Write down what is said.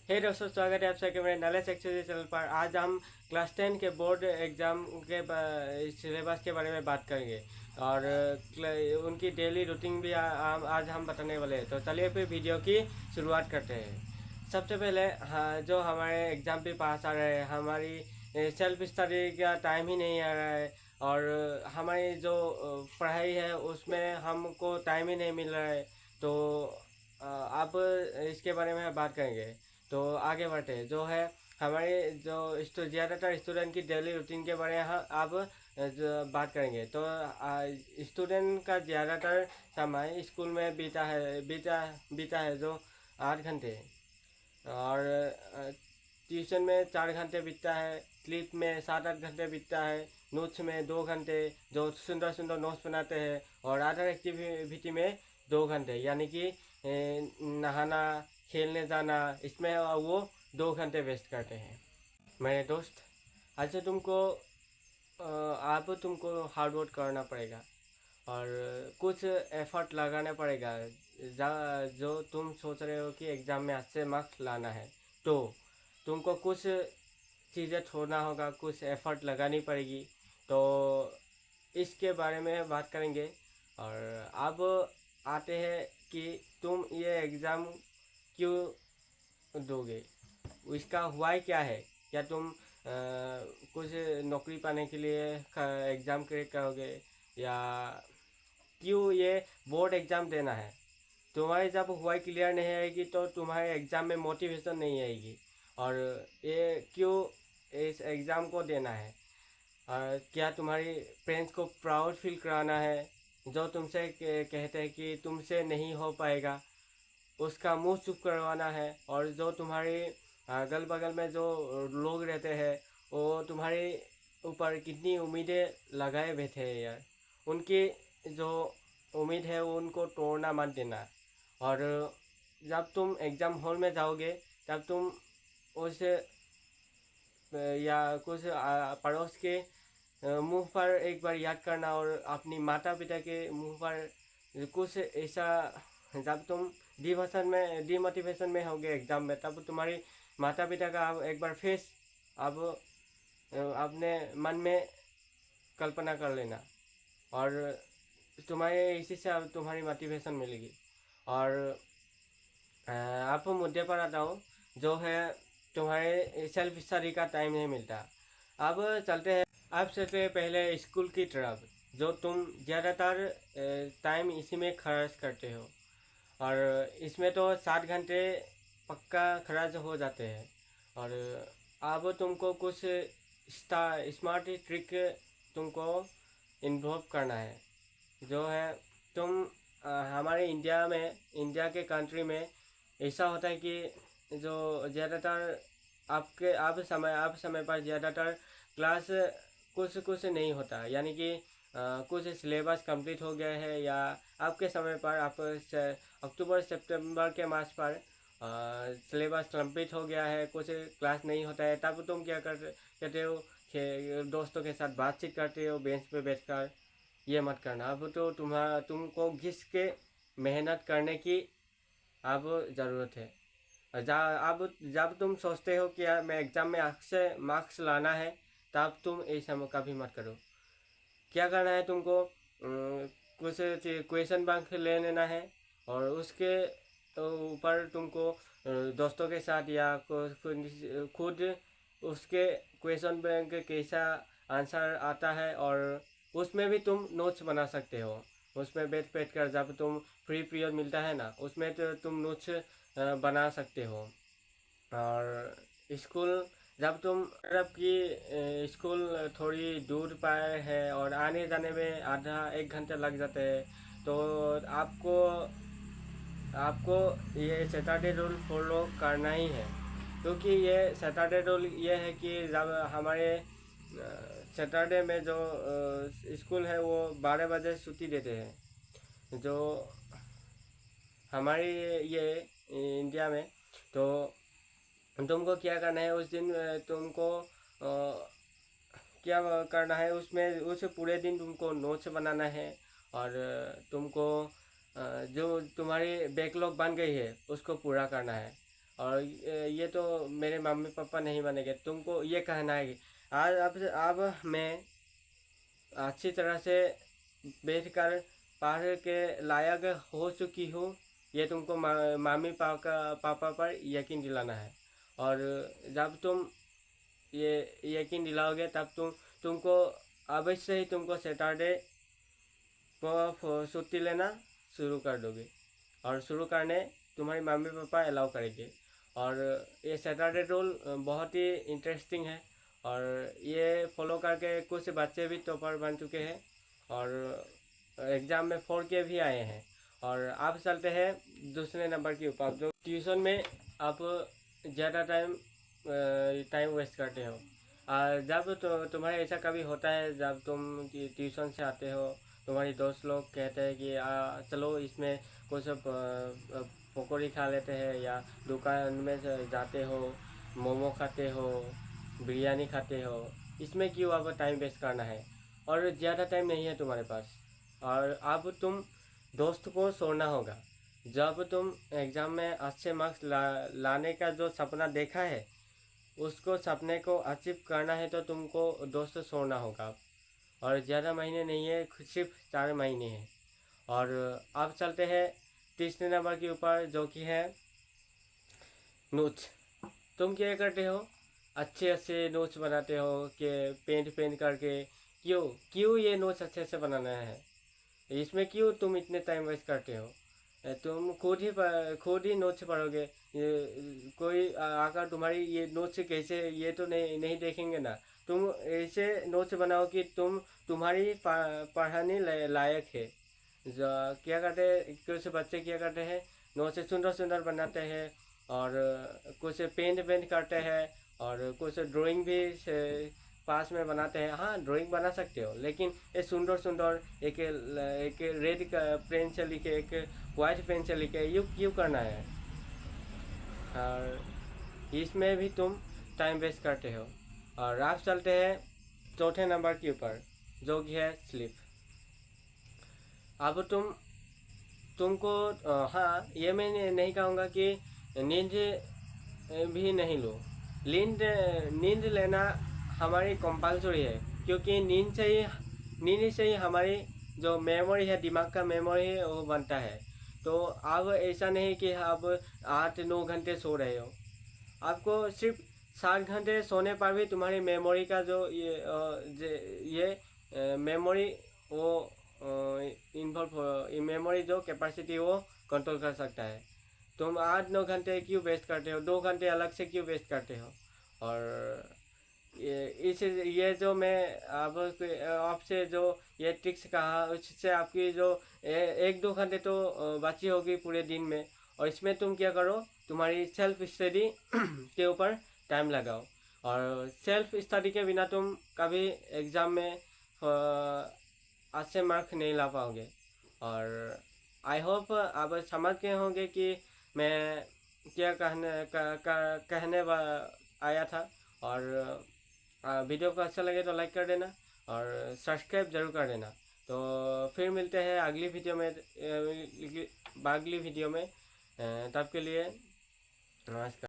हे दोस्तों, स्वागत है आप सबके मेरे नॉलेज एक्सरसाइज चैनल पर। आज हम क्लास 10 के बोर्ड एग्ज़ाम के सिलेबस के बारे में बात करेंगे और उनकी डेली रूटीन भी आज हम बताने वाले हैं। तो चलिए फिर वीडियो की शुरुआत करते हैं। सबसे पहले हाँ, जो हमारे एग्ज़ाम पे पास आ रहे हैं, हमारी सेल्फ स्टडी का टाइम ही नहीं आ रहा है और हमारी जो पढ़ाई है उसमें हमको टाइम ही नहीं मिल रहा है। तो अब इसके बारे में बात करेंगे। तो आगे बढ़ते हैं। जो है हमारे जो ज़्यादातर स्टूडेंट की डेली रूटीन के बारे में अब बात करेंगे। तो स्टूडेंट का ज़्यादातर समय स्कूल में बीता है जो 8 घंटे, और ट्यूशन में 4 घंटे बीतता है, स्लीप में 7-8 घंटे बीतता है, नोट्स में 2 घंटे जो सुंदर सुंदर नोट्स बनाते हैं, और अदर एक्टिविटी में 2 घंटे, यानी कि नहाना, खेलने जाना, इसमें वो 2 घंटे वेस्ट करते हैं। मेरे दोस्त, आज तुमको हार्ड वर्क करना पड़ेगा और कुछ एफर्ट लगाना पड़ेगा। जो तुम सोच रहे हो कि एग्ज़ाम में अच्छे मार्क्स लाना है, तो तुमको कुछ चीज़ें छोड़ना होगा, कुछ एफर्ट लगानी पड़ेगी। तो इसके बारे में बात करेंगे। और अब आते हैं कि तुम ये एग्ज़ाम क्यों दोगे, इसका हुआ क्या है। क्या तुम कुछ नौकरी पाने के लिए एग्ज़ाम क्रैक करोगे, या क्यों ये बोर्ड एग्ज़ाम देना है। तुम्हारी जब हुआ क्लियर नहीं आएगी तो तुम्हारे एग्ज़ाम में मोटिवेशन नहीं आएगी। और ये क्यों इस एग्ज़ाम को देना है, और क्या तुम्हारी पेरेंट्स को प्राउड फील कराना है, जो तुमसे कहते हैं कि तुमसे नहीं हो पाएगा, उसका मुंह चुप करवाना है। और जो तुम्हारे अगल बगल में जो लोग रहते हैं, वो तुम्हारे ऊपर कितनी उम्मीदें लगाए बैठे हैं यार, उनकी जो उम्मीद है वो उनको तोड़ना मत देना। और जब तुम एग्ज़ाम हॉल में जाओगे तब तुम उस या कुछ पड़ोस के मुंह पर एक बार याद करना, और अपनी माता पिता के मुंह पर कुछ ऐसा। जब तुम डिमोटिवेशन में होगे एग्ज़ाम में, तब तुम्हारी माता पिता का एक बार फेस अब अपने मन में कल्पना कर लेना, और तुम्हारे इसी से अब तुम्हारी मोटिवेशन मिलेगी। और आप मुद्दे पर आता हूँ, जो है तुम्हारे सेल्फ स्टडी का टाइम नहीं मिलता। अब चलते हैं, अब चलते हैं पहले स्कूल की तरफ, जो तुम ज़्यादातर टाइम इसी में खर्च करते हो, और इसमें तो 7 घंटे पक्का खर्च हो जाते हैं। और अब तुमको कुछ स्मार्ट ट्रिक तुमको इन्वॉल्व करना है। जो है तुम हमारे इंडिया के कंट्री में ऐसा होता है कि जो ज़्यादातर आप समय पर ज़्यादातर क्लास कुछ कुछ नहीं होता, यानी कि कुछ सिलेबस कंप्लीट हो गया है, या आपके समय पर आप अक्टूबर सितंबर के मास पर सिलेबस कंप्लीट हो गया है, कुछ क्लास नहीं होता है, तब तुम क्या करते हो, दोस्तों के साथ बातचीत करते हो बेंच पे बैठकर। ये मत करना। अब तो तुमको घिस के मेहनत करने की अब ज़रूरत है। अब जब तुम सोचते हो कि यार मैं एग्ज़ाम में अच्छे मार्क्स लाना है, तब तुम ऐसा कभी मत करो। क्या करना है तुमको, कुछ क्वेश्चन बैंक ले लेना है, और उसके ऊपर तुमको दोस्तों के साथ या खुद उसके क्वेश्चन बैंक कैसा आंसर आता है, और उसमें भी तुम नोट्स बना सकते हो। उसमें बैठ बैठ कर जब तुम फ्री पीरियड मिलता है ना, उसमें तो तुम नोट्स बना सकते हो। और स्कूल, जब तुम मतलब कि स्कूल थोड़ी दूर पर है और आने जाने में आधा 1 घंटा लग जाता है, तो आपको आपको ये सैटरडे रूल फॉलो करना ही है। क्योंकि ये सैटरडे रूल ये है कि जब हमारे सैटरडे में जो स्कूल है वो 12 बजे छुट्टी देते हैं, जो हमारी ये इंडिया में। तो तुमको क्या करना है उस दिन, तुमको क्या करना है उसमें, उस पूरे दिन तुमको नोट्स बनाना है, और तुमको जो तुम्हारी बैकलॉग बन गई है उसको पूरा करना है। और ये तो मेरे मम्मी पापा नहीं बनेंगे, तुमको ये कहना है कि आज अब मैं अच्छी तरह से बैठकर पढ़ के लायक हो चुकी हूँ, ये तुमको मम्मी पापा पर यकीन दिलाना है। और जब तुम ये यकीन दिलाओगे तब तुमको अवश्य ही तुमको सैटरडे को छुट्टी लेना शुरू कर दोगे, और शुरू करने तुम्हारे मम्मी पापा अलाउ करेंगे। और ये सैटरडे रूल बहुत ही इंटरेस्टिंग है, और ये फॉलो करके कुछ बच्चे भी टॉपर बन चुके हैं और एग्ज़ाम में 4 के भी आए हैं। और आप चलते हैं दूसरे नंबर के ऊपर, जो ट्यूशन में आप ज़्यादा टाइम वेस्ट करते हो। जब तुम्हारे ऐसा कभी होता है, जब तुम ट्यूशन से आते हो, तुम्हारी दोस्त लोग कहते हैं कि चलो इसमें कुछ पकौड़ी खा लेते हैं, या दुकान में जाते हो, मोमो खाते हो, बिरयानी खाते हो, इसमें क्यों अब टाइम वेस्ट करना है? और ज़्यादा टाइम नहीं है तुम्हारे पास, और अब तुम दोस्त को छोड़ना होगा। जब तुम एग्ज़ाम में अच्छे मार्क्स लाने का जो सपना देखा है, उसको सपने को अचीव करना है, तो तुमको दोस्त छोड़ना होगा। और ज़्यादा महीने नहीं है, सिर्फ 4 महीने हैं। और अब चलते हैं तीसरे नंबर के ऊपर, जो कि है नोट्स। तुम क्या करते हो? अच्छे नोट्स बनाते हो कि पेंट करके। क्यों ये नोट्स अच्छे से बनाना है? इसमें क्यों तुम इतने टाइम वेस्ट करते हो? तुम खुद ही नोट्स पढ़ोगे। कोई आकर तुम्हारी ये नोट्स कैसे, ये तो नहीं देखेंगे ना। तुम ऐसे नोट्स बनाओ कि तुम्हारी पढ़ाने लायक है। क्या करते हैं कुछ बच्चे, क्या करते हैं, नोट्स सुंदर बनाते हैं, और कुछ पेंट करते हैं, और कुछ ड्राइंग भी पास में बनाते हैं। हाँ, ड्राइंग बना सकते हो, लेकिन ये सुंदर एक रेड पेन से लिखे, एक वाइट पेन से लिखे, क्यों करना है? और इसमें भी तुम टाइम वेस्ट करते हो। और आप चलते हैं चौथे नंबर के ऊपर, जो कि है स्लीप। अब तुमको हाँ, ये मैं नहीं कहूँगा कि नींद भी नहीं लो। नींद लेना हमारी कंपल्सरी है, क्योंकि नींद से ही हमारी जो मेमोरी है, दिमाग का मेमोरी है, वो बनता है। तो अब ऐसा नहीं कि आप 8-9 घंटे सो रहे हो। आपको सिर्फ 7 घंटे सोने पर भी तुम्हारी मेमोरी का जो ये मेमोरी वो मेमोरी जो कैपेसिटी वो कंट्रोल कर सकता है। तुम 8-9 घंटे क्यों वेस्ट करते हो? 2 घंटे अलग से क्यों वेस्ट करते हो? और ये जो मैं आपसे जो ये ट्रिक्स कहा, उससे आपकी जो 1-2 घंटे तो बची होगी पूरे दिन में। और इसमें तुम क्या करो, तुम्हारी सेल्फ स्टडी के ऊपर टाइम लगाओ। और सेल्फ स्टडी के बिना तुम कभी एग्ज़ाम में अच्छे मार्क्स नहीं ला पाओगे। और आई होप आप समझ गए होंगे कि मैं क्या कहने आया था। और वीडियो को अच्छा लगे तो लाइक कर देना, और सब्सक्राइब जरूर कर देना। तो फिर मिलते हैं अगली वीडियो में, तब के लिए नमस्कार।